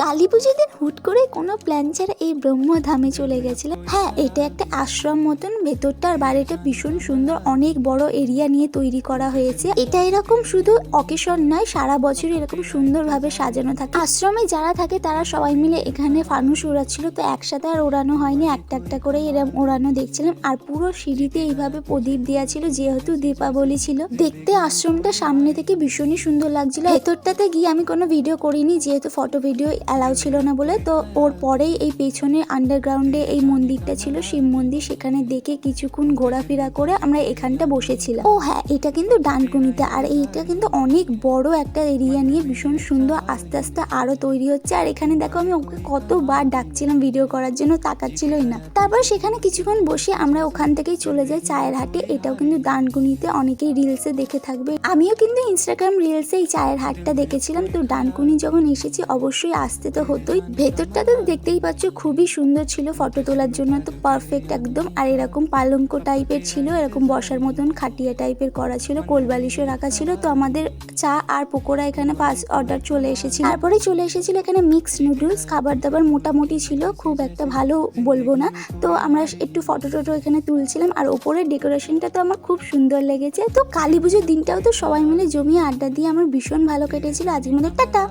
কালী পুজোর দিন হুট করে কোনো প্ল্যান ছাড়া এই ব্রহ্মধামে চলে গেছিলাম। হ্যাঁ, এটা একটা আশ্রম মতন, ভেতরটার বাড়িটা ভীষণ সুন্দর, অনেক বড় এরিয়া নিয়ে তৈরি করা হয়েছে। এটা এরকম শুধু অকেশন নয়, সারা বছর এরকম সুন্দরভাবে সাজানো থাকে। আশ্রমে যারা থাকে তারা সবাই মিলে এখানে ফানুস ওড়াচ্ছিল, তো একসাথে আর ওড়ানো হয়নি, একটা একটা করে এরকম ওড়ানো দেখছিলাম। আর পুরো সিঁড়িতে এইভাবে প্রদীপ দেওয়া ছিল, যেহেতু দীপাবলি ছিল। দেখতে আশ্রমটা সামনে থেকে ভীষণই সুন্দর লাগছিল। ভেতরটাতে গিয়ে আমি কোনো ভিডিও করিনি, যেহেতু ফটো ভিডিও অ্যালাউ ছিল না বলে। তো ওর পরেই এই পেছনে আন্ডারগ্রাউন্ডে এই মন্দিরটা ছিল, শিব মন্দির, সেখানে দেখে কিছুক্ষণ ঘোরাফেরা করে আমরা এখানটা বসেছিলাম। ও হ্যাঁ, এটা কিন্তু ডানকুনিতে, আর এইটা কিন্তু অনেক বড় একটা এরিয়া নিয়ে ভীষণ সুন্দর, আস্তে আস্তে আরো তৈরি হচ্ছে। আর এখানে দেখো আমি ওকে কতবার ডাকছিলাম ভিডিও করার জন্য, তাকাচ্ছিলই না। তারপর সেখানে কিছুক্ষণ বসে আমরা ওখান থেকেই চলে যাই চায়ের হাটে। এটাও কিন্তু ডানকুনিতে, অনেকেই রিলসে দেখে থাকবে, আমিও কিন্তু ইনস্টাগ্রাম রিলসে এই চায়ের হাটটা দেখেছিলাম। তো ডানকুনি যখন এসেছি অবশ্যই আসতে তো হতোই। ভেতরটা তো দেখতেই পাচ্ছ খুবই সুন্দর ছিল, ফটো তোলার জন্য তো পারফেক্ট একদম। আর এরকম পালঙ্ক টাইপের ছিল, এরকম বসার মতন খাটিয়া টাইপের করা ছিল, কোলবালিশও রাখা ছিল। তো আমাদের চা আর পকোড়া এখানে পাঁচ অর্ডার চলে এসেছিল। তারপরে চলে এসেছিল এখানে মিক্সড নুডলস, খাবার দাবার মোটামুটি ছিল, খুব একটা ভালো বলবো না। তো আমরা একটু ফটো টটো এখানে তুলছিলাম। আর ওপরের ডেকোরেশনটা তো আমার খুব সুন্দর লেগেছে। তো কালী পুজোর দিনটাও তো সবাই মিলে জমিয়ে আড্ডা দিয়ে আমার ভীষণ ভালো কেটেছিল। আজকের মতো টাটা।